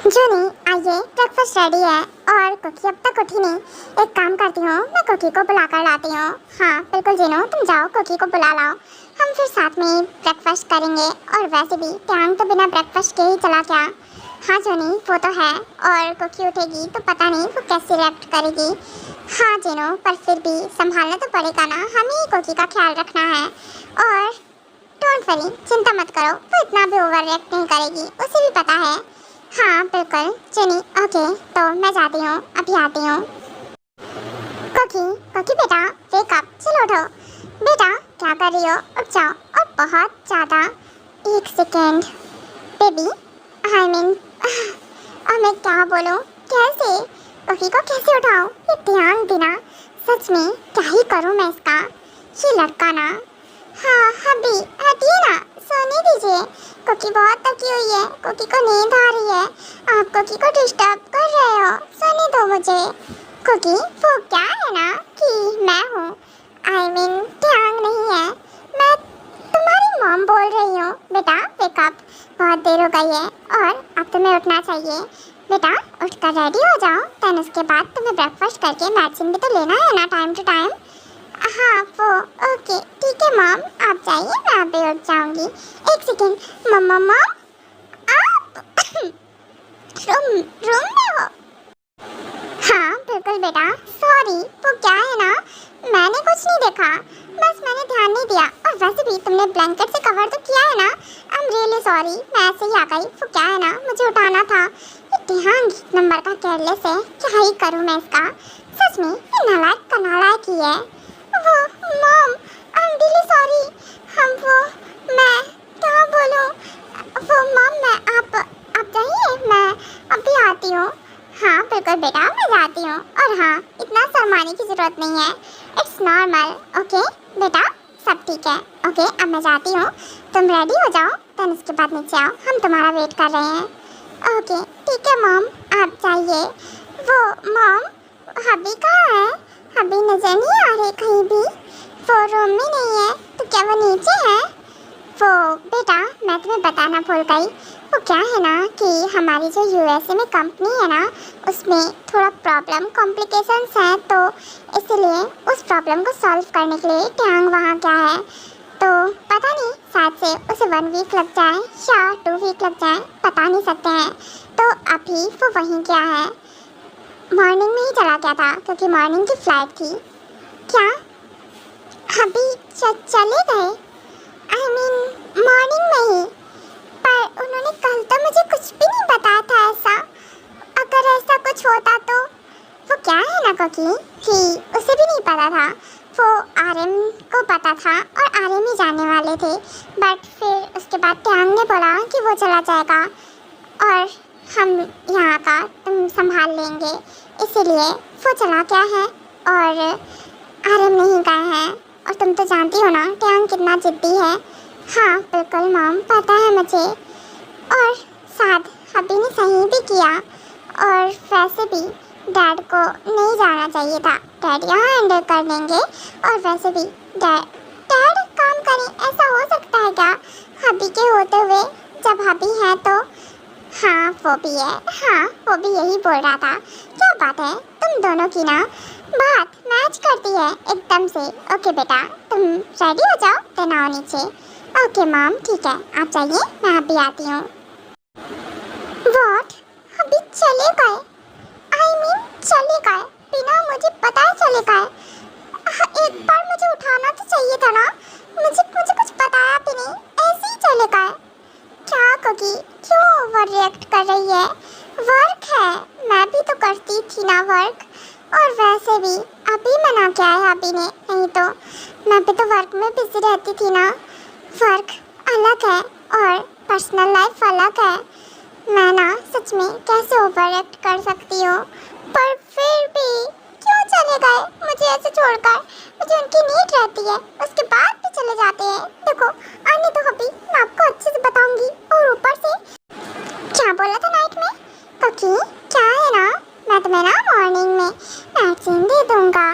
जूनी, आइए breakfast ready है और कुकी अब तक उठी नहीं। एक काम करती हूँ, मैं कुकी को बुला कर लाती हूँ। हाँ बिल्कुल जीनू, तुम जाओ कुकी को बुला लाओ, हम फिर साथ में ही ब्रेकफास्ट करेंगे। और वैसे भी टैंग तो बिना ब्रेकफास्ट के ही चला क्या। हाँ जूनी, वो तो है, और कुकी उठेगी तो पता नहीं वो कैसे रिएक्ट करेगी। हाँ जीनू, पर फिर भी संभालना तो पड़ेगा ना, हमें ही कुकी का ख्याल रखना है। और डोंट वरी, चिंता मत करो, वो इतना भी ओवर रिएक्ट नहीं करेगी, उसे भी पता है। हाँ बिल्कुल जनी, ओके तो मैं जाती हूँ, अभी आती हूँ। कुकी कुकी बेटा, वेक अप, चलो उठो। बेटा क्या कर रही हो, उठ जाओ, और बहुत ज़्यादा। एक सेकेंड बेबी, आई मीन अब मैं क्या बोलूँ, कैसे कुकी को कैसे उठाऊँ, ये ध्यान देना। सच में क्या ही करूँ मैं इसका, ये लड़का ना। हाँ हबी हटिए ना, सोने दीजिए, कुकी बहुत थकी हुई है, कुकी को नींद आ रही है, आप कुकी को डिस्टर्ब कर रहे हो, सोने दो मुझे। कुकी वो क्या है ना कि मैं हूँ, आई मीन टैंग नहीं है, मैं तुम्हारी मॉम बोल रही हूँ। बेटा वेक अप, बहुत देर हो गई है और अब तुम्हें उठना चाहिए। बेटा उठकर रेडी हो जाओ, देन उसके बाद तुम्हें ब्रेकफास्ट करके मेडिसिन भी तो लेना है ना टाइम टू टाइम। हाँ वो ओके ठीक है मॉम, आप जाइए, मैं अभी उठ जाऊंगी। एक सेकेंड मम्मा, मॉम आप रूम रूम में हो। हाँ बिल्कुल बेटा, सॉरी वो क्या है ना, मैंने कुछ नहीं देखा, बस मैंने ध्यान नहीं दिया, और वैसे भी तुमने ब्लैंकेट से कवर तो किया है ना। आई एम रियली सॉरी, मैं ऐसे ही आ गई, वो क्या है ना, मुझे उठाना था। ये ध्यान नंबर का केयरलेस है, क्या ही करूँ मैं इसका। सच में ये नालायक का नालायक ही है। वो mom, I am really sorry, हम वो मैं क्या बोलूँ, वो मॉम मैं आप जाइए, मैं अभी आती हूँ। हाँ बिल्कुल बेटा, मैं जाती हूँ, और हाँ इतना शर्माने की ज़रूरत नहीं है, इट्स नॉर्मल। ओके बेटा सब ठीक है, ओके अब मैं जाती हूँ, तुम रेडी हो जाओ, देन उसके बाद नीचे आओ, हम तुम्हारा वेट कर रहे हैं। ओके ठीक है मॉम, आप जाइए। वो मॉम, हबी कहाँ है, हबी नजर नहीं आ रही कहीं भी, वो रूम में नहीं है, तो क्या वो नीचे है। वो बेटा मैं तुम्हें बताना भूल गई, वो क्या है ना कि हमारी जो यूएसए में कंपनी है ना, उसमें थोड़ा प्रॉब्लम कॉम्प्लिकेशंस हैं, तो इसलिए उस प्रॉब्लम को सॉल्व करने के लिए टैंग वहाँ क्या है, तो पता नहीं, शायद से उसे 1 वीक लग जाए या 2 वीक लग जाए, पता नहीं सकते हैं। तो अभी वो वहीं क्या है, मॉर्निंग में ही चला गया था क्योंकि मॉर्निंग की फ्लाइट थी। क्या अभी चले गए, आई मीन मॉर्निंग में ही, पर उन्होंने कल तो मुझे कुछ भी नहीं बताया था ऐसा। अगर ऐसा कुछ होता तो वो क्या है ना कुकी कि उसे भी नहीं पता था, वो आरएम को पता था और आरएम ही जाने वाले थे, बट फिर उसके बाद टैंग ने बोला कि वो चला जाएगा और हम यहाँ का तुम संभाल लेंगे, इसीलिए वो चला गया है और आरएम नहीं गए हैं। और तुम तो जानती हो ना टैंग कितना जिद्दी है। हाँ बिल्कुल मॉम, पता है मुझे, और शायद हबी ने सही भी किया, और वैसे भी डैड को नहीं जाना चाहिए था, डैड यहाँ हैंडल कर लेंगे, और वैसे भी डैड काम करें, ऐसा हो सकता है क्या हबी के होते हुए, जब हबी है तो। हाँ वो भी है, हाँ वो भी यही बोल रहा था। क्या बात है, तुम दोनों की ना बात मैच करती है एकदम से। ओके बेटा तुम रेडी हो जाओ, देन आओ नीचे। ओके मॉम ठीक है, आप जाइए, मैं अभी आती हूँ। व्हाट, अभी चले गए, आई मीन चले गए बिना मुझे पता चले गए। एक बार मुझे उठाना तो चाहिए था ना, मुझे कुछ बताया भी नहीं, ऐसे ही चले गए। क्या कुकी क्यों ओवर रिएक्ट कर रही है, वर्क है, मैं भी तो करती थी ना वर्क, और वैसे भी अभी मना किया है अभी ने, नहीं तो मैं भी तो वर्क में बिजी रहती थी ना। वर्क अलग है और पर्सनल लाइफ अलग है, मैं ना सच में कैसे ओवर रिएक्ट कर सकती हूँ, पर फिर भी क्यों चले गए मुझे ऐसे छोड़कर, मुझे उनकी नीड रहती है, उसके बाद भी चले जाते हैं। देखो आने तो अभी, मैं आपको अच्छे से बताऊंगी। और ऊपर से क्या बोला था नाइट में कुकी, क्या है ना, मैं तुम्हें ना मॉर्निंग में वैक्सीन दे दूंगा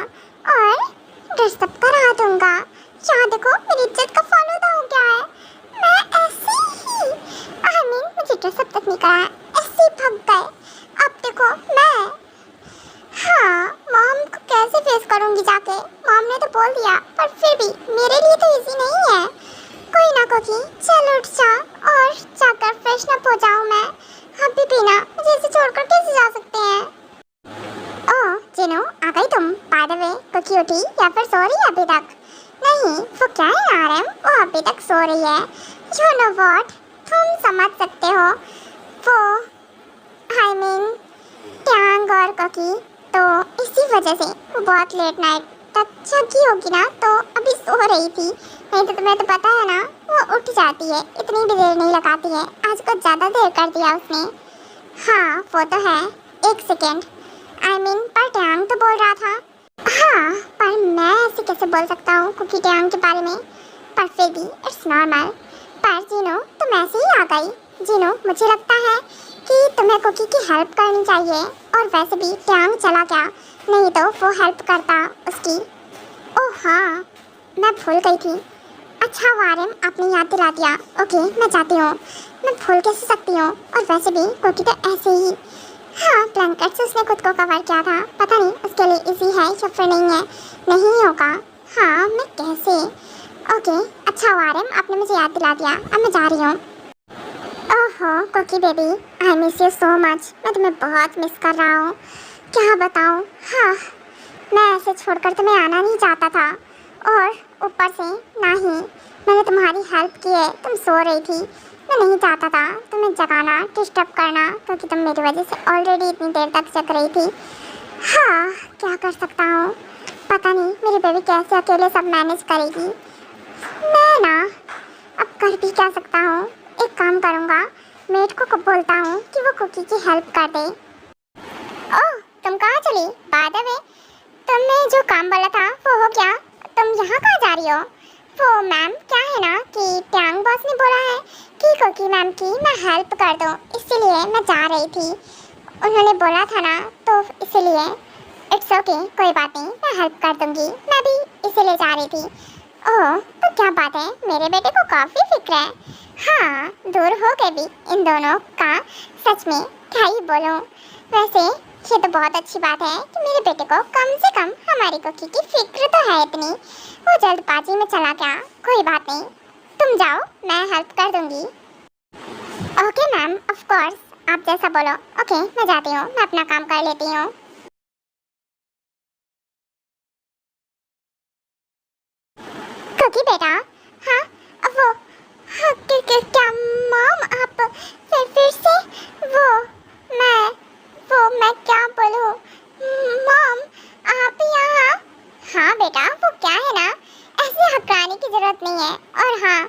और ड्रेसअप करा दूंगा। यहाँ देखो मेरी इज्जत का फालूदा हो गया है, मैं ऐसे ही, आई मीन मुझे ड्रेसअप तक नहीं कराया, ऐसे ऐसे ही थक गए। अब देखो मैं, हाँ मॉम को कैसे फेस करूंगी जाके। मॉम ने तो बोल दिया पर फिर भी मेरे लिए तो इजी नहीं है। कोई ना कोकी, चल उठ जा और जाकर फ्रेशन अप हो जाऊं मैं। अभी भी ना मुझे इसे छोड़कर कैसे जा सकते हैं। ओह जिनो, आ गई तुम। बाय द वे, कोकी उठी या फिर सो रही है अभी तक? नहीं, वो क्या है आरएम, वो अभी तक सो रही है। यू नो व्हाट, तुम समझ सकते हो, वो आई मीन टैंग और कोकी, तो इसी वजह से वो बहुत लेट नाइट तक जगी होगी ना, तो अभी सो रही थी। नहीं तो तुम्हें तो पता है ना, वो उठ जाती है, इतनी भी देर नहीं लगाती है। आज कुछ ज़्यादा देर कर दिया उसने। हाँ वो तो है। एक सेकेंड, आई मीन पर टैंग तो बोल रहा था। हाँ पर मैं ऐसे कैसे बोल सकता हूँ कुकी टैंग के बारे में, पर फिर भी इट्स नॉर्मल। पर जिनो तुम ऐसे ही आ गई। जिनो मुझे लगता है कि तुम्हें कुकी की हेल्प करनी चाहिए, और वैसे भी टैंग चला गया, नहीं तो वो हेल्प करता उसकी। ओह हाँ मैं भूल गई थी। अच्छा वारिम, आपने याद दिला दिया। ओके मैं जाती हूँ। मैं भूल कैसे सकती हूँ, और वैसे भी कुकी तो ऐसे ही, हाँ ब्लैंकेट से उसने खुद को कवर किया था। पता नहीं उसके लिए इजी है या फिर नहीं है। नहीं होगा। हाँ मैं कैसे। ओके अच्छा वारिम, आपने मुझे याद दिला दिया। अब मैं जा रही हूँ। ओहो cookie baby, I miss you so much. मैं तुम्हें बहुत मिस कर रहा हूँ, क्या बताऊँ। हाँ मैं ऐसे छोड़कर तुम्हें आना नहीं चाहता था, और ऊपर से ना ही मैंने तुम्हारी हेल्प की है। तुम सो रही थी, मैं नहीं चाहता था तुम्हें जगाना, डिस्टर्ब करना, क्योंकि तुम मेरी वजह से ऑलरेडी इतनी देर तक जग रही थी। हाँ क्या कर सकता हूँ, पता नहीं मेरी बेबी कैसे अकेले सब मैनेज करेगी। मैं ना अब कर भी क्या सकता हूँ। एक काम करूँगा, मेड को बोलता हूँ कि वो कुकी की हेल्प कर दे। ओह तुम कहाँ चली? बाय द वे, तुमने जो काम बोला था वो हो गया? तुम यहाँ कहाँ जा रही हो? वो मैम क्या है ना कि टैंग बॉस ने बोला है कि कुकी मैम की मैं हेल्प कर दूँ, इसीलिए मैं जा रही थी। उन्होंने बोला था ना, तो इसीलिए इट्स ओके, कोई बात नहीं, मैं हेल्प कर दूँगी। मैं भी इसीलिए जा रही थी। ओह तो क्या बात है, मेरे बेटे को काफ़ी फिक्र है। हाँ दूर हो गए भी इन दोनों का, सच में क्या ही बोलूँ। वैसे ये तो बहुत अच्छी बात है कि मेरे बेटे को कम से कम हमारी कुकी की फिक्र तो है इतनी। वो जल्दबाजी में चला गया, कोई बात नहीं, तुम जाओ मैं हेल्प कर दूंगी। ओके मैम ऑफ कोर्स, आप जैसा बोलो। ओके मैं जाती हूँ, मैं अपना काम कर लेती हूँ। कुकी बेटा, हाँ वो, हाँ, क्या मॉम आप फिर से वो, मैं क्या बोलूँ मॉम, आप यहाँ। हाँ बेटा वो क्या है ना, ऐसे हकराने की जरूरत नहीं है। और हाँ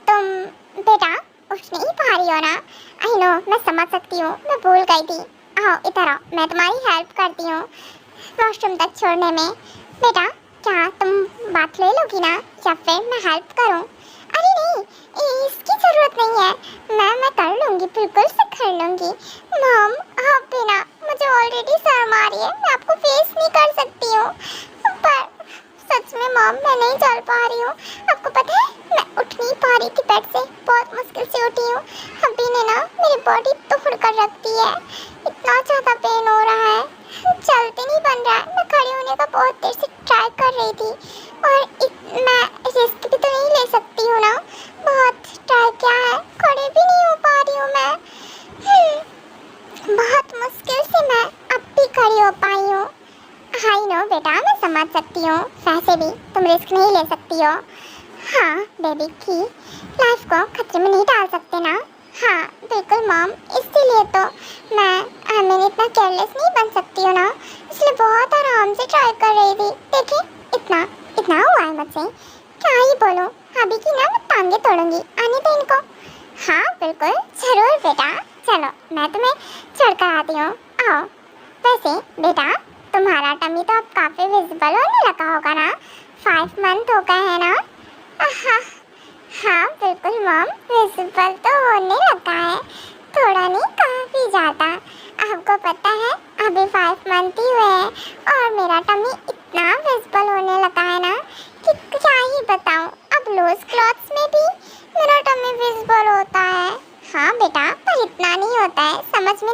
तुम बेटा उठ नहीं पा रही हो ना? आई नो, मैं समझ सकती हूँ, मैं भूल गई थी। आओ इधर आओ, मैं तुम्हारी हेल्प करती हूँ वॉशरूम तक छोड़ने में। बेटा क्या तुम बात ले लोगी ना, या फिर मैं हेल्प करूँ? अरे नहीं, इसकी ज़रूरत नहीं है, मैं कर लूँगी, बिल्कुल से कर लूँगी। मॉम आप भी ना, मुझे ऑलरेडी शर्म आ रही है, मैं आपको फेस नहीं कर सकती हूँ। पर सच में मॉम मैं नहीं चल पा रही हूँ। आपको पता है मैं उठ नहीं पा रही थी बेड से, बहुत मुश्किल से उठी हूँ। अभी ने ना मेरी बॉडी तोड़ कर रखती है, इतना ज़्यादा पेन हो रहा है, चलते नहीं बन रहा है। मैं खड़ी होने का बहुत देर से ट्राई कर रही थी, और मैं रिस्क भी तो नहीं ले सकती हूँ ना, बहुत ट्राई किया है, खड़े भी नहीं हो पा रही हूँ मैं। बहुत मुश्किल से मैं अब भी खड़ी हो पाई हूँ। हाई नो बेटा, मैं समझ सकती हूँ, वैसे भी तुम रिस्क नहीं ले सकती हो। हाँ बेबी की लाइफ को खतरे में नहीं डाल सकते ना। हाँ बिल्कुल मॉम, इसीलिए तो मैं इतना केयरलेस नहीं बन सकती हूँ ना, इसलिए बहुत आराम से ट्राई कर रही थी। देखिए इतना हुआ है मुझसे, क्या ही बोलूँ। अभी की ना मैं टांगे तोड़ूंगी, आने दो इनको। हाँ बिल्कुल जरूर बेटा, चलो मैं तुम्हें चढ़कर आती हूँ, आओ। वैसे बेटा तुम्हारा टमी तो अब काफ़ी विजिबल होने लगा होगा ना, 5 मंथ हो गए हैं ना? हाँ बिल्कुल मॉम, विजिबल तो होने लगा है, थोड़ा नहीं काफ़ी ज़्यादा। आपको पता है अभी 5 मंथ ही हुए हैं, और मेरा टमी इतना विजिबल होने लगा है ना कि क्या ही बताऊँ। अब लूज क्लॉथ्स में भी मेरा टमी विजिबल होता है। हाँ बेटा पर इतना नहीं होता है, समझ में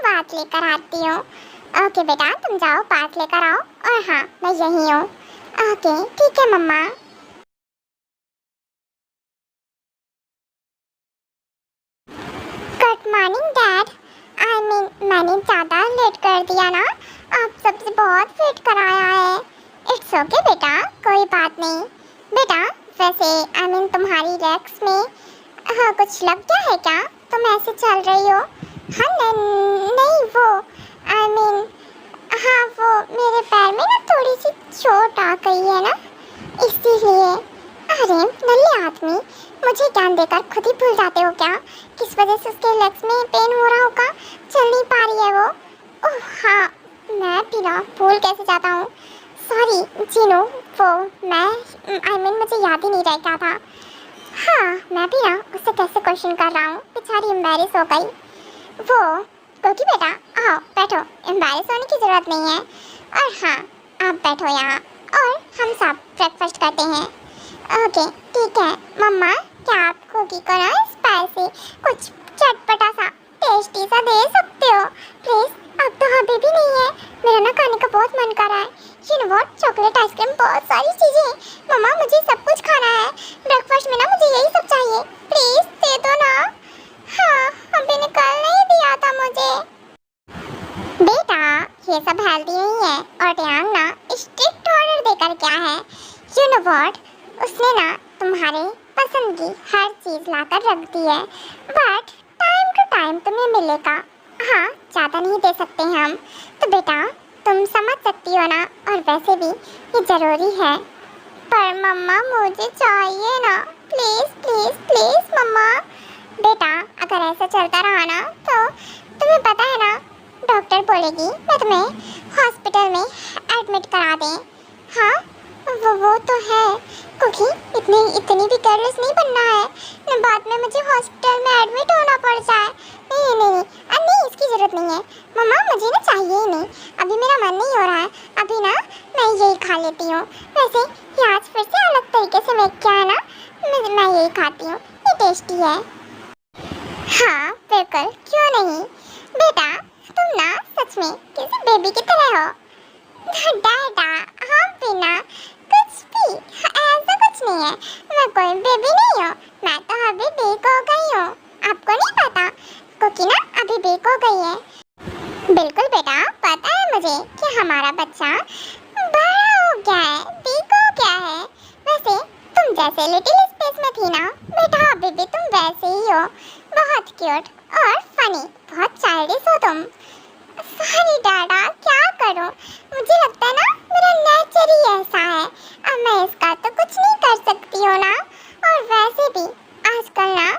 बात लेकर आती हूँ। ओके बेटा, तुम जाओ बात लेकर आओ। और हाँ, मैं यहीं हूँ। ओके ठीक है मम्मा। Good morning dad. मैंने ज़्यादा लेट कर दिया ना, आप सबसे बहुत वेट कराया है। इट्स ओके बेटा, कोई बात नहीं। बेटा वैसे तुम्हारी लेग्स में कुछ लग गया है क्या? तुम ऐसे चल रही हो। हाँ नहीं वो हाँ वो मेरे पैर में ना थोड़ी सी चोट आ गई है ना, इसीलिए। अरे नल्ले आदमी, मुझे ज्ञान देकर खुद ही भूल जाते हो क्या? किस वजह से उसके लेग्स में पेन हो रहा होगा, चल नहीं पा रही है वो। ओह हाँ, मैं भी ना भूल कैसे जाता हूँ। सॉरी जीनू, वो मुझे याद ही नहीं रह क्या था। हाँ मैं भी ना उससे कैसे क्वेश्चन कर रहा हूँ, बेचारी एम्बैरेस हो गई वो। क्योंकि बेटा आओ बैठो, एम्बैरेस होने की ज़रूरत नहीं है। और हाँ, आप बैठो यहाँ और हम सब ब्रेकफास्ट करते हैं। ओके ठीक है मम्मा, क्या आप कुकी को ना स्पाइसी कुछ चटपटा सा टेस्टी सा दे सकते हो प्लीज़? अब तो अभी भी नहीं है, मेरा ना खाने का बहुत मन कर रहा है। You know what, chocolate ice cream बहुत सारी चीज़ें। मम्मा मुझे सब कुछ खाना है, ब्रेकफास्ट में ना मुझे यही सब चाहिए, प्लीज़ दे दो ना। हाँ अभी ने कल नहीं दिया था मुझे। बेटा ये सब हेल्दी नहीं है, और ध्यान ना स्ट्रिक्ट ऑर्डर देकर क्या है। यू नो व्हाट, उसने ना तुम्हारे पसंद की हर चीज़ लाकर रख दी है, बट टाइम टू टाइम तुम्हें मिलेगा। हाँ ज़्यादा नहीं दे सकते हम, तो बेटा तुम समझ सकती हो ना, और वैसे भी ये ज़रूरी है। पर मम्मा मुझे चाहिए ना, प्लीज़ प्लीज़ प्लीज़ मम्मा। बेटा अगर ऐसा चलता रहा ना तो तुम्हें पता है ना, डॉक्टर बोलेगी मैं तुम्हें हॉस्पिटल में एडमिट करा दें। हाँ वो तो है, क्योंकि इतनी भी केयरलेस नहीं बनना है न बाद में मुझे हॉस्पिटल में एडमिट होना पड़ जाए। नहीं इसकी ज़रूरत नहीं है मम्मा, मुझे ना चाहिए ही नहीं, अभी मेरा मन नहीं हो रहा है, अभी ना मैं यही खा लेती हूँ। वैसे ये आज फिर से अलग तरीके से मैं क्या है ना, मैं यही खाती हूँ, ये टेस्टी है। हाँ बिल्कुल, क्यों नहीं। बेटा तुम ना सच में किसी बेबी की तरह हो। डाडा हाँ बिना कुछ भी ऐसा कुछ नहीं है, मैं कोई बेबी नहीं हूँ, मैं तो अभी बेक हो गई हूँ। आपको नहीं पता, क्योंकि ना अभी बेक हो गई है। बिल्कुल बेटा पता है मुझे कि हमारा बच्चा बड़ा हो गया है, बेक हो गया है। वैसे तुम जैसे लिटिल स्पेस में थी ना बेटा, अभी भी तुम वैसे ही हो, बहुत क्यूट और फनी, बहुत चाइल्डिश हो तुम। सॉरी डाडा, क्या करूं, मुझे लगता है ना मेरा नेचर ही ऐसा है, अब मैं इसका तो कुछ नहीं कर सकती हूँ ना। और वैसे भी आजकल ना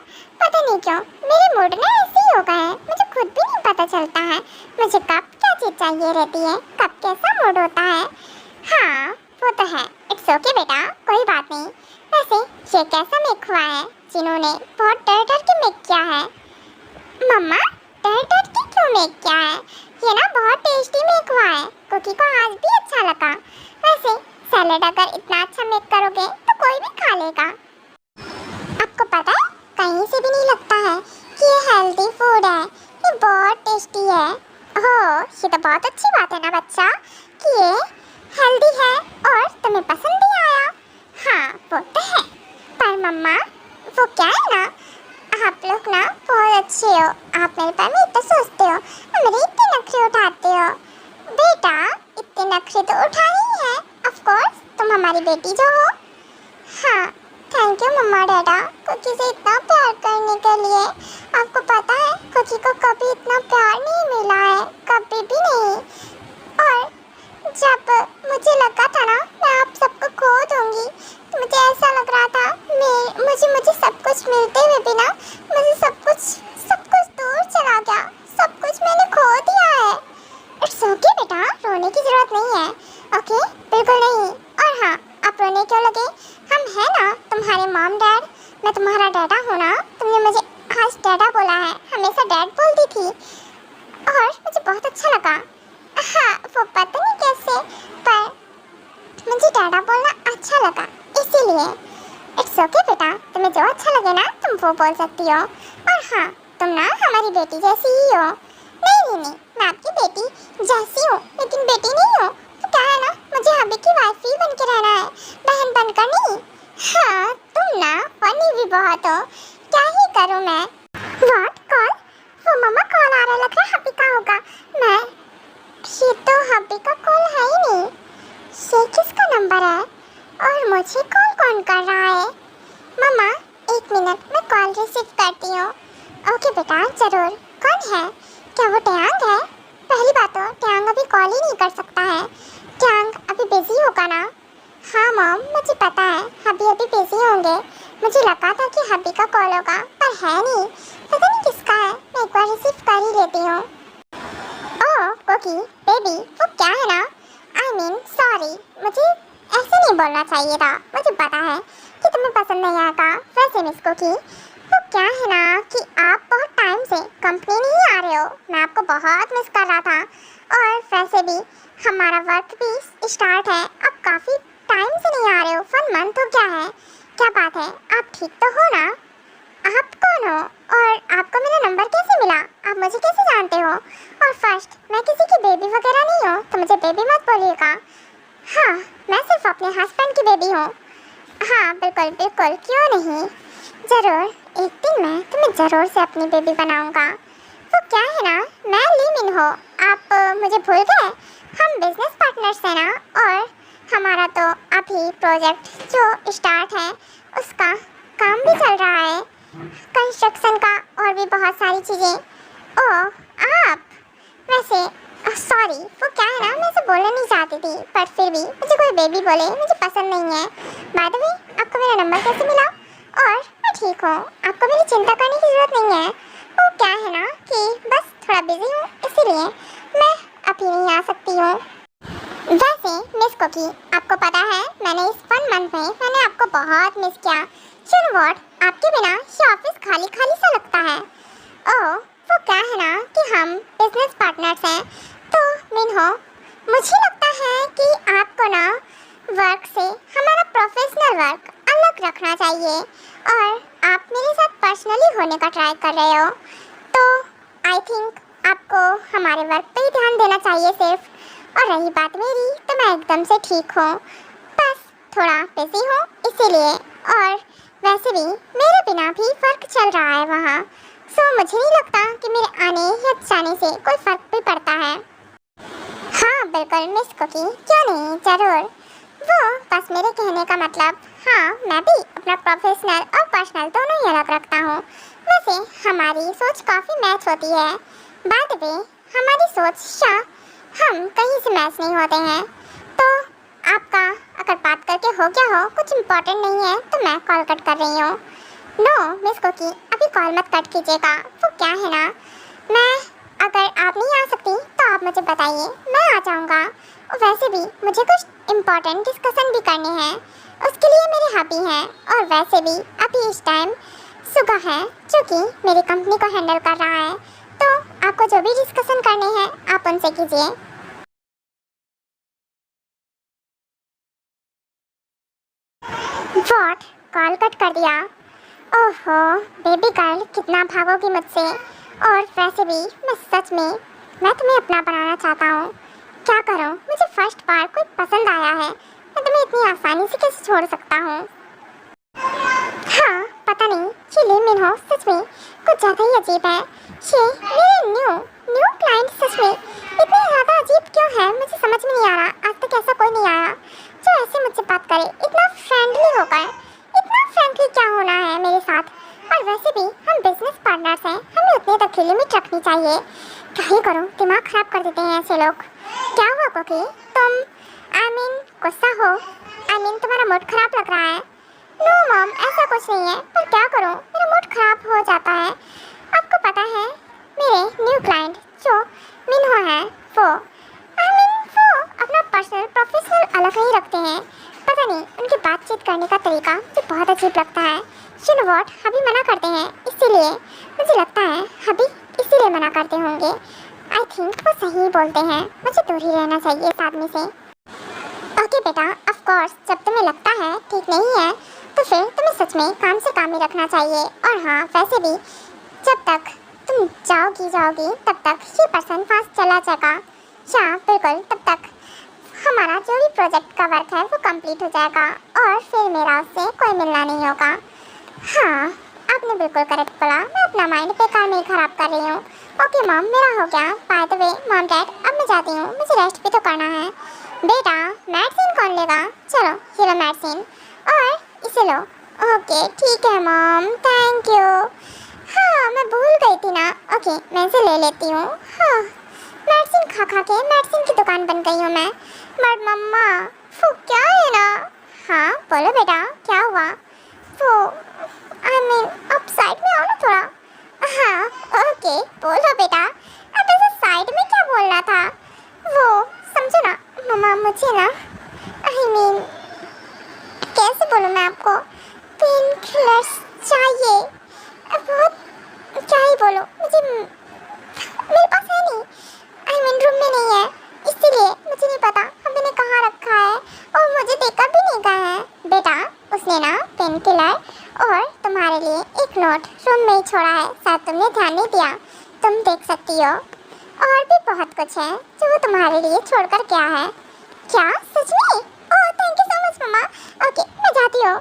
पता नहीं क्यों मेरे मूड ना ऐसे ही हो गए हैं, मुझे खुद भी नहीं पता चलता है मुझे कब क्या चीज़ चाहिए रहती है, कब कैसा मूड होता है। हाँ वो तो है, इट्स ओके बेटा, कोई बात नहीं। वैसे ये कैसा मेक हुआ है, जिन्होंने बहुत डर के मेक किया है। मम्मा डर के क्यों मेक किया है, ये ना बहुत टेस्टी मेक हुआ है, कुकी को आज भी अच्छा लगा। वैसे सैलेड अगर इतना अच्छा मेक करोगे तो कोई भी खा लेगा। आपको पता है कहीं से भी नहीं लगता है कि ये हेल्दी फूड है, ये बहुत टेस्टी है। ओह ये तो बहुत अच्छी बात है ना बच्चा कि ये हेल्दी है और तुम्हें पसंद भी आया। हाँ वो तो है, पर मम्मा वो क्या है ना, आप लोग ना बहुत अच्छे हो, आप मेरे बारे में इतना सोचते हो और मेरे इतने नखरे उठाते हो। बेटा इतने नखरे तो उठाने ही है, ऑफ कोर्स तुम हमारी बेटी जो हो। हाँ थैंक यू मम्मा डैडा, कुकी से इतना प्यार करने के लिए। आपको पता है कुकी को कभी इतना प्यार नहीं मिला है, कभी भी नहीं। और जब मुझे लगा था ना मैं आप सबको खो दूंगी, तो मुझे ऐसा लग रहा था मुझे सब कुछ मिलते हुए भी ना मुझे सब कुछ दूर चला गया, सब कुछ मैंने खो दिया है। इट्स ओके बेटा, रोने की ज़रूरत नहीं है। ओके बिल्कुल नहीं। और हाँ आप रोने क्यों लगे, हम हैं ना तुम्हारे मॉम डैड, मैं तुम्हारा डैडा हूँ ना, तुमने मुझे आज डैडा बोला है, हमेशा डैड बोलती थी और मुझे बहुत अच्छा लगा। हाँ वो पता नहीं कैसे, पर मुझे डैडा बोलना अच्छा लगा इसीलिए। इट्स ओके बेटा, तुम्हें जो अच्छा लगे ना तुम वो बोल सकती हो। और हाँ तुम ना हमारी बेटी जैसी ही हो। नहीं, मैं आपकी बेटी जैसी हूँ, लेकिन बेटी नहीं हूँ। तो क्या है ना, मुझे हबी की वाइफ ही बन के रहना है, बहन बनकर नहीं। हाँ, तुम ना फनी भी बहुत हो, क्या ही करूँ मैं। What call? वो मम्मा कॉल आ रहा है, लग रहा है हबी का होगा। मैं ये तो हबी का कॉल है ही नहीं। ये किसका नंबर है और मुझे कॉल कौन कर रहा है? मम्मा 1 मिनट, मैं कॉल रिसीव करती हूँ। ओके बेटा, जरूर। कौन है? क्या वो टयांग है? पहली बात तो टयांग अभी कॉल ही नहीं कर सकता है। टयांग अभी बिजी होगा ना? हाँ मॉम, मुझे पता है हबी अभी बिजी होंगे। मुझे लगा था कि हबी का कॉल होगा, पर है नहीं। पता नहीं किसका है, मैं एक बार रिसीव कर ही लेती हूँ। ओह कोकी बेबी, वो क्या है ना, आई मीन सॉरी, मुझे ऐसे नहीं बोलना चाहिए था। मुझे पता है कि तुम्हें पसंद नहीं आएगा। वैसे मिस कोकी, वो क्या है ना कि आप बहुत टाइम से कंपनी नहीं आ रहे हो। मैं आपको बहुत मिस कर रहा था, और वैसे भी हमारा वर्क भी स्टार्ट है। आप काफ़ी टाइम से नहीं आ रहे हो, 1 मंथ हो गया है। क्या बात है, आप ठीक तो हो ना? आप कौन हो और आपको मेरा नंबर कैसे मिला? आप मुझे कैसे जानते हो? और फर्स्ट, मैं किसी की बेबी वगैरह नहीं हूँ, तो मुझे बेबी मत बोलिएगा। हाँ, मैं सिर्फ अपने हस्बैंड की बेबी हूँ। हाँ बिल्कुल बिल्कुल, क्यों नहीं, ज़रूर। एक दिन मैं तुम्हें ज़रूर से अपनी बेबी बनाऊँगा। वो क्या है ना, मैं ली मिन हो, आप मुझे भूल गए? हम बिजनेस पार्टनर्स हैं ना, और हमारा तो अभी प्रोजेक्ट जो स्टार्ट है उसका काम भी चल रहा है, कंस्ट्रक्शन का और भी बहुत सारी चीज़ें। ओह आप, वैसे सॉरी, वो क्या है ना, मैं इसे बोलना नहीं चाहती थी, पर फिर भी मुझे कोई बेबी बोले मुझे पसंद नहीं है। बाय द वे, आपको मेरा नंबर कैसे मिला? और मैं ठीक हूँ, आपको मेरी चिंता करने की ज़रूरत नहीं है। वो क्या है ना कि बस थोड़ा बिजी हूँ, इसीलिए मैं अभी नहीं आ सकती हूँ। वैसे मिस कोकी, आपको पता है मैंने इस 1 मंथ में मैंने आपको बहुत मिस किया। यू नो व्हाट, आपके बिना ये ऑफिस खाली खाली सा लगता है। ओह वो क्या है ना कि हम बिजनेस पार्टनर्स हैं, तो मिन्हो मुझे लगता है कि आपको ना वर्क से हमारा प्रोफेशनल वर्क अलग रखना चाहिए, और आप मेरे साथ पर्सनली होने का ट्राई कर रहे हो। तो आई थिंक आपको हमारे वर्क पे ही ध्यान देना चाहिए सिर्फ। और रही बात मेरी, तो मैं एकदम से ठीक हूँ, बस थोड़ा बिजी हूँ इसीलिए। और वैसे भी मेरे बिना भी वर्क चल रहा है वहाँ, सो मुझे नहीं लगता कि मेरे आने या जाने से कोई फ़र्क भी पड़ता है। हाँ बिल्कुल मिस कोकी, क्यों नहीं, ज़रूर। वो बस मेरे कहने का मतलब, हाँ मैं भी अपना प्रोफेशनल और पर्सनल दोनों ही अलग रखता हूँ। वैसे हमारी सोच काफ़ी मैच होती है। बाय द वे, हमारी सोच या हम कहीं से मैच नहीं होते हैं। तो आपका अगर बात करके हो गया हो, कुछ इम्पोर्टेंट नहीं है, तो मैं कॉल कट कर रही हूँ। नो मिस कोकी, अभी कॉल मत कट कीजिएगा। वो क्या है ना, मैं अगर आप नहीं आ सकती तो आप मुझे बताइए, मैं आ जाऊँगा। और वैसे भी मुझे कुछ इम्पोर्टेंट डिस्कशन भी करने हैं, उसके लिए मेरे हबी हैं। और वैसे भी अभी इस टाइम सुबह है, जो कि मेरी कंपनी को हैंडल कर रहा है, तो आपको जो भी डिस्कशन करने हैं आप उनसे कीजिए। व्हाट, कॉल कट कर दिया? ओहो बेबी गर्ल, कितना भागोगी मुझसे। और वैसे भी मैं तुम्हें अपना बनाना चाहता हूँ। क्या करूँ, मुझे फर्स्ट बार कोई पसंद आया है, मैं तुम्हें इतनी आसानी से कैसे छोड़ सकता हूँ। हाँ पता नहीं, ये ली मिन हो सच में कुछ ज़्यादा ही अजीब है। ये मेरे न्यू क्लाइंट सच में इतने ज़्यादा अजीब क्यों है, मुझे समझ में नहीं आ रहा। आज तक ऐसा कोई नहीं आया जो ऐसे मुझसे बात करे, इतना फ्रेंडली होकर। इतना फ्रेंडली क्या होना है मेरे साथ। और वैसे भी हम बिजनेस पार्टनर्स हैं, हमें उतने तक की लिमिट रखनी चाहिए। क्या ही करूँ, दिमाग ख़राब कर देते हैं ऐसे लोग। क्या हुआ कोकी, तुम गुस्सा हो? तुम्हारा मूड ख़राब लग रहा है? नो मॉम, ऐसा कुछ नहीं है, पर क्या करूँ, मेरा मूड ख़राब हो जाता है। आपको पता है मेरे न्यू क्लाइंट जो मिन्हो है, वो वो अपना पर्सनल प्रोफेशनल अलग ही रखते हैं। पता नहीं उनकी बातचीत करने का तरीका मुझे बहुत अजीब लगता है। यू नो व्हाट, हबी मना करते हैं, इसीलिए मुझे लगता है हबी इसीलिए मना करते होंगे। आई थिंक वो सही बोलते हैं, मुझे दूर ही रहना चाहिए इस आदमी से। ओके बेटा, ऑफ कोर्स जब तुम्हें लगता है ठीक नहीं है तो फिर तुम्हें सच में काम से काम ही रखना चाहिए। और हाँ वैसे भी जब तक तुम तुम जाओगी तब तक ये पर्सन फास्ट चला जाएगा। हाँ बिल्कुल, तब तक हमारा जो भी प्रोजेक्ट का वर्क है वो कंप्लीट हो जाएगा और फिर मेरा उससे कोई मिलना नहीं होगा। हाँ आपने बिल्कुल करेक्ट बोला, मैं अपना माइंड बेकार नहीं खराब कर रही हूँ। ओके मॉम, मेरा हो गया। By the way mom dad, अब मैं जाती हूँ, मुझे रेस्ट भी तो करना है। बेटा मेडिसिन कौन लेगा? चलो ये लो मेडिसिन और इसे लो। ओके ठीक है मॉम, थैंक यू। हाँ मैं भूल गई थी ना। ओके मैं इसे ले लेती हूँ। हाँ मेडिसिन खा खा के मेडिसिन की दुकान बन गई हूँ मैं। बट मम्मा वो क्या है ना। हाँ बोलो बेटा, क्या हुआ? वो आप साइड में आओ ना थोड़ा। हाँ ओके बोलो बेटा। अब ऐसे साइड में क्या बोल रहा था? वो समझो ना मम्मा, मुझे ना कैसे बोलूँ मैं आपको, पेन किलर्स चाहिए। बहुत क्या ही बोलो, मुझे मेरे पास है नहीं, रूम में नहीं है, इसीलिए मुझे नहीं पता अभी ने कहाँ रखा है और मुझे देखकर भी नहीं गया है। बेटा उसने ना पेन किलर और तुम्हारे लिए एक नोट रूम में ही छोड़ा है, शायद तुमने ध्यान नहीं दिया। तुम देख सकती हो और भी बहुत कुछ है जो वो तुम्हारे लिए छोड़कर गया है। क्या सच में? Oh thank you so much मम्मा। ओके मैं जाती हूँ।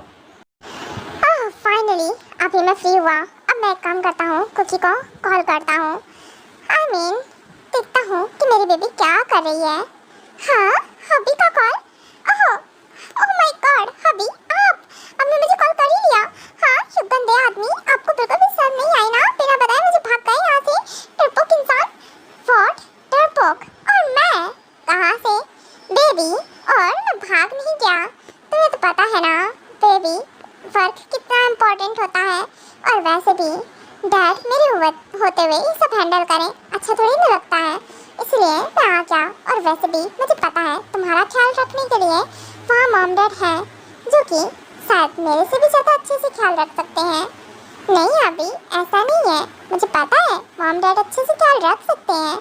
फाइनली अभी मैं फ्री हुआ। अब मैं एक काम करता हूँ, कुकी को कॉल करता हूँ। देखता हूँ कि मेरी बेबी क्या कर रही है। हाँ हबी का कॉल। ओह माय गॉड हबी, आप आपने मुझे कॉल कर ही लिया। हाँ ये गंदे आदमी, आपको बिल्कुल भी शर्म नहीं आई ना? बिना बताए मुझे भाग गए यहाँ से, डरपोक इंसान। व्हाट डरपोक? और मैं कहाँ से? बेबी और मैं भाग नहीं गया, तुम्हें तो पता है ना बेबी वर्क कितना इम्पोर्टेंट होता है। और वैसे भी डैड मेरे होते हुए ये सब हैंडल करें अच्छा थोड़ी ना लगता है, इसलिए मैं आ गया। और वैसे भी मुझे पता है तुम्हारा ख्याल रखने के लिए वहाँ मॉम डैड हैं, जो कि शायद मेरे से भी ज़्यादा अच्छे से ख्याल रख सकते हैं। नहीं अभी ऐसा नहीं है, मुझे पता है मॉम डैड अच्छे से ख्याल रख सकते हैं,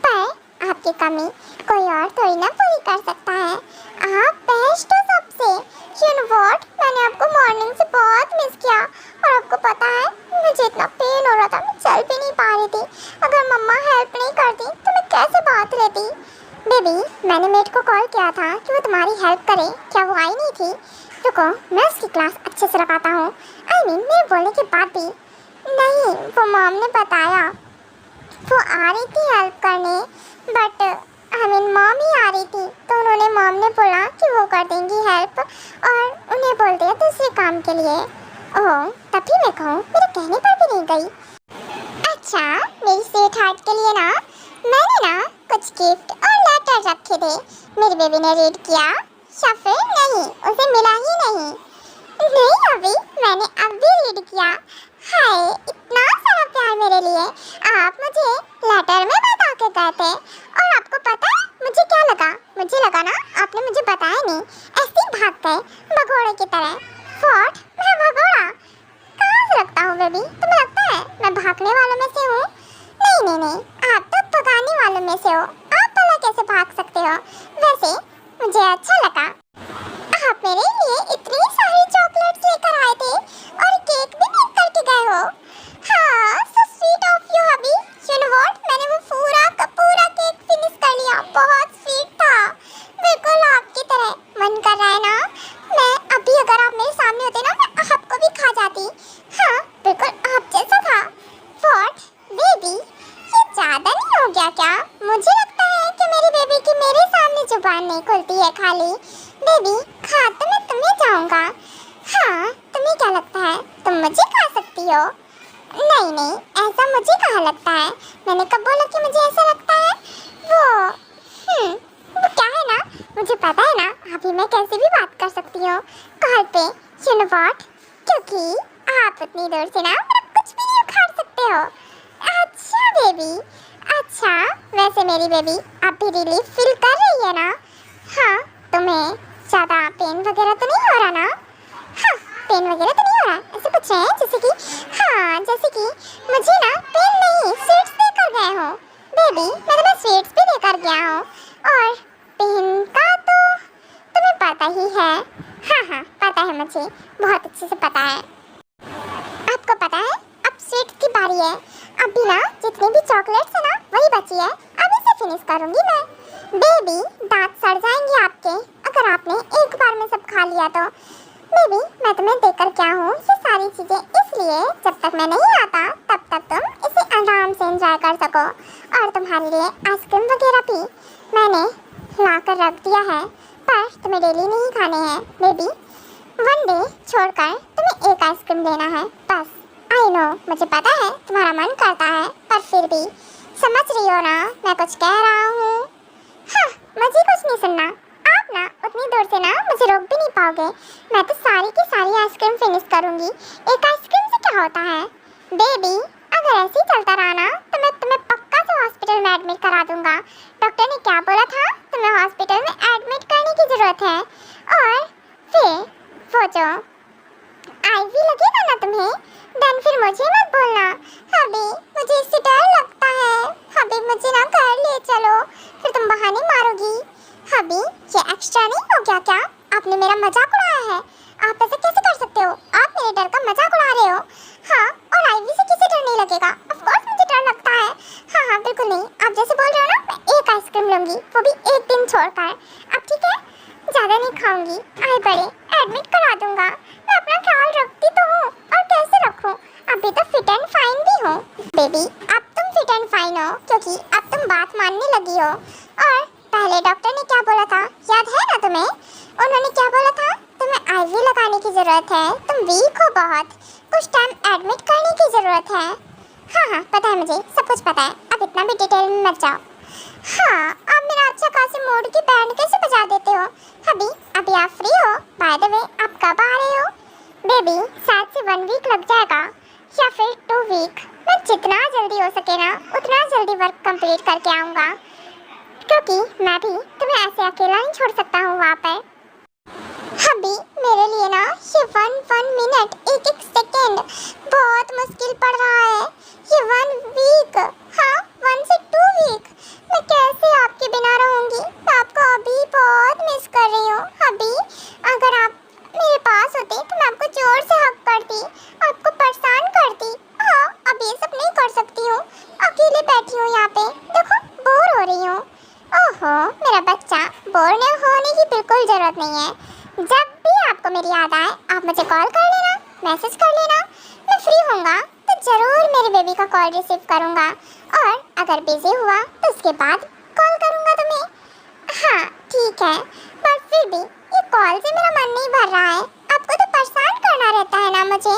पर आपकी कमी कोई और थोड़ी ना पूरी कर सकता है। आप बेस्ट हो सबसे। यू नो व्हाट, मैंने आपको मॉर्निंग से बहुत मिस किया और आपको पता है मुझे इतना पेन हो रहा था, मैं चल भी नहीं पा रही थी। अगर मम्मा हेल्प नहीं करती तो मैं कैसे बात लेती? बेबी मैंने मेट को कॉल किया था कि वो तुम्हारी हेल्प करे, क्या वो आई नहीं थी? रुको मैं उसकी क्लास अच्छे से लगाता हूँ। मेरे बोलने के बाद भी नहीं, वो मॉम ने बताया वो आ रही थी हेल्प करने, बट मॉम ही आ रही थी तो उन्होंने मॉम ने बोला कि वो कर देंगी हेल्प और उन्हें बोल दिया दूसरे काम के लिए। ओह तभी मैं कहूँ मेरे कहने पर भी नहीं गई। अच्छा मेरी स्वीट हार्ट के लिए ना मैंने ना कुछ गिफ्ट और लेटर रखे थे, मेरी बेबी ने रीड किया या फिर नहीं, उसे मिला ही नहीं? नहीं अभी मैंने अब भी रीड किया। हाय इतना सारा प्यार मेरे लिए, आप मुझे लेटर में बता के गए थे और आपको पता है मुझे क्या लगा? मुझे लगा ना आपने मुझे बताया नहीं, ऐसे ही भाग गए भगोड़े की तरह। व्हाट, मैं भगोड़ा कहाँ से लगता हूँ बेबी? तुम्हें लगता है मैं भागने वालों में से हूँ? नहीं आप तो भगाने वालों में से हो, आप भला कैसे भाग सकते हो? वैसे मुझे अच्छा लगा आप मेरे लिए इतनी सारी चॉकलेट्स लेकर आए थे और केक भी बेक करके गए हो। हाँ so sweet of you hubby. You know what, मैंने वो पूरा का पूरा केक फिनिश कर लिया, बहुत स्वीट था, बिल्कुल आपकी तरह। मन कर रहा है ना मैं अभी अगर आप मेरे सामने होते ना मैं आपको भी खा जाती। हाँ बिल्कुल आप जैसा था। व्हाट बेबी, ये ज़्यादा नहीं हो गया क्या? मुझे लगता है कि मेरी बेबी की मेरे सामने जुबान नहीं खुलती है खाली। बेबी खा तो मैं तुम्हें जाऊंगा। हाँ तुम्हें क्या लगता है तुम मुझे खा सकती हो? नहीं ऐसा मुझे कहाँ लगता है, मैंने कब बोला कि मुझे ऐसा लगता है? वो क्या है ना, मुझे पता है ना अभी मैं कैसे भी बात कर सकती हूँ कॉल पे। यू नो व्हाट, क्योंकि आप इतनी दूर से ना मेरा कुछ भी नहीं उखाड़ सकते हो। अच्छा बेबी, अच्छा वैसे मेरी बेबी अब भी रिलीफ फील कर रही है ना? हाँ तुम्हें ज़्यादा पेन वगैरह तो नहीं हो रहा ना? हाँ पेन वगैरह तो नहीं हो रहा, ऐसे कुछ है जैसे कि हाँ जैसे कि मुझे ना पेन नहीं स्वीट्स देकर गए हो। बेबी मैं तुम्हें स्वीट्स भी देकर गया हूँ और पेन का तो तुम्हें पता ही है। हाँ पता है, मुझे बहुत अच्छे से पता है। आपको पता है अब स्वीट्स की बारी है, अभी ना जितनी भी चॉकलेट्स है ना वही बची है, अभी से फिनिश करूंगी मैं। बेबी दांत सड़ जाएंगे आपके अगर आपने एक बार में सब खा लिया तो। बेबी मैं तुम्हें देकर क्या हूँ ये सारी चीजें इसलिए जब तक मैं नहीं आता तब तक तुम इसे आराम से एंजॉय कर सको। और तुम्हारे लिए आइसक्रीम वगैरह भी मैंने ला कर रख दिया है, पर तुम्हें डेली नहीं खाने हैं बेबी। वन डे छोड़कर तुम्हें एक आइसक्रीम लेना है बस। आई नो मुझे पता है तुम्हारा मन करता है, पर फिर भी समझ रही हो ना मैं कुछ कह रहा हूँ। हाँ मुझे कुछ नहीं सुनना, आप ना उतनी दूर से ना मुझे रोक भी नहीं पाओगे। मैं तो सारी की सारी आइसक्रीम फिनिश करूँगी। एक आइसक्रीम से क्या होता है बेबी, अगर ऐसे ही चलता रहा ना तो मैं तुम्हें पक्का से हॉस्पिटल में एडमिट करा दूंगा। डॉक्टर ने क्या बोला था, तुम्हें हॉस्पिटल में एडमिट करने की ज़रूरत है। और फिर वो जो आईवी लगेगा ना तुम्हें, देन फिर मुझे मत बोलना हबी, मुझे इससे डर लगता है। हबी मुझे ना घर ले चलो, फिर तुम बहाने मारोगी। हबी ये एक्स्ट्रा नहीं हो गया क्या, आपने मेरा मजाक उड़ाया है। आप ऐसे कैसे कर सकते हो, आप मेरे डर का मजाक उड़ा रहे हो। हाँ और आईवी से किसे डर नहीं लगेगा, ऑफ कोर्स मुझे डर लगता है। हाँ हाँ बिल्कुल नहीं, आप जैसे बोल रहे हो ना मैं एक आइसक्रीम लूँगी, वो भी एक दिन छोड़कर। अब ठीक है ज़्यादा नहीं खाऊंगी, आए बड़े एडमिट करा दूंगा। मैं अपना ख्याल रखती तो हूँ, और कैसे रखूँ, अभी तो फिट एंड फाइन भी हूँ। बेबी अब तुम फिट एंड फाइन हो क्योंकि अब तुम बात मानने लगी हो। और पहले डॉक्टर ने क्या बोला था याद है ना तुम्हें, उन्होंने क्या बोला था, तुम्हें आईवी लगाने की ज़रूरत है, तुम वीक हो बहुत, कुछ टाइम एडमिट करने की ज़रूरत है। हाँ हाँ पता है मुझे, सब कुछ पता है, अब इतना भी डिटेल में मत जाओ। हाँ आप मेरा अच्छा खासे मूड की बैंड कैसे बजा देते हो। अभी अभी आप फ्री हो, बाय द वे आप कब आ रहे हो। बेबी 7 से 1 वीक लग जाएगा या फिर 2 वीक, मैं जितना जल्दी हो सके ना उतना जल्दी वर्क कंप्लीट करके आऊँगा, क्योंकि मैं भी तुम्हें ऐसे अकेला नहीं छोड़ सकता हूँ वहाँ पर। अभी मेरे लिए ना ये 1 मिनट 1 सेकेंड बहुत मुश्किल पड़ रहा है। ये 1 वीक, हाँ 1 से 2 वीक, मैं कैसे आपके बिना रहूँगी। मैं आपको अभी बहुत मिस कर रही हूँ। अभी अगर आप मेरे पास होते तो मैं आपको जोर से हक करती, आपको परेशान करती। हाँ अब ये सब नहीं कर सकती हूँ, अकेले बैठी हूँ यहाँ पे, देखो बोर हो रही हूँ। ओहो मेरा बच्चा, बोर होने की बिल्कुल ज़रूरत नहीं है। जब भी आपको मेरी याद आए आप मुझे कॉल कर लेना, मैसेज कर लेना, मैं फ्री होऊंगा तो ज़रूर मेरे बेबी का कॉल रिसीव करूंगा। और अगर बिजी हुआ तो उसके बाद कॉल करूंगा तुम्हें। हाँ ठीक है, पर फिर भी ये कॉल से मेरा मन नहीं भर रहा है। आपको तो परेशान करना रहता है ना मुझे,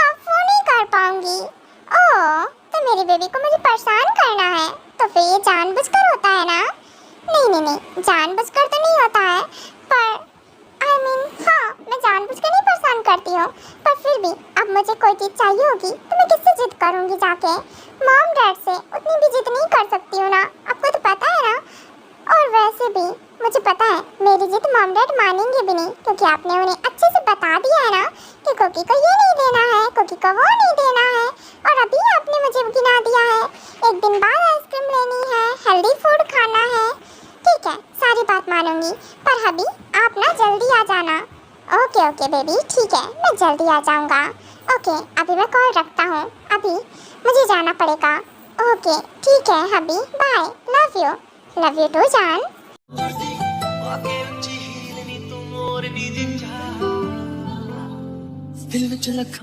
आप फोन नहीं कर पाऊंगी। ओह तो मेरी बेबी को मुझे परेशान करना है, तो फिर ये जानबूझकर होता है ना। नहीं जानबूझकर तो नहीं होता है, पर हाँ मैं जानबूझकर नहीं परेशान करती हूँ, पर फिर भी अब मुझे कोई चीज़ चाहिए होगी तो मैं किससे जिद करूँगी जाके, मॉम डैड से उतनी भी जिद नहीं कर सकती हूँ ना, आपको तो पता है ना। और वैसे भी मुझे पता है मेरी जिद मॉम डैड मानेंगे भी नहीं, क्योंकि आपने उन्हें अच्छे से बता दिया है ना कि कुकी को ये नहीं देना है, कुकी को वो नहीं देना है। और अभी आपने मुझे गिना दिया है, एक दिन बाद आइसक्रीम लेनी है, हेल्दी फूड खाना है। ठीक है सारी बात मानूंगी, पर अभी आप ना जल्दी आ जाना। ओके ओके बेबी ठीक है मैं जल्दी आ जाऊंगा। ओके अभी मैं कॉल रखता हूँ, अभी मुझे जाना पड़ेगा। ओके ठीक है हबी, बाय, लव यू टू जान।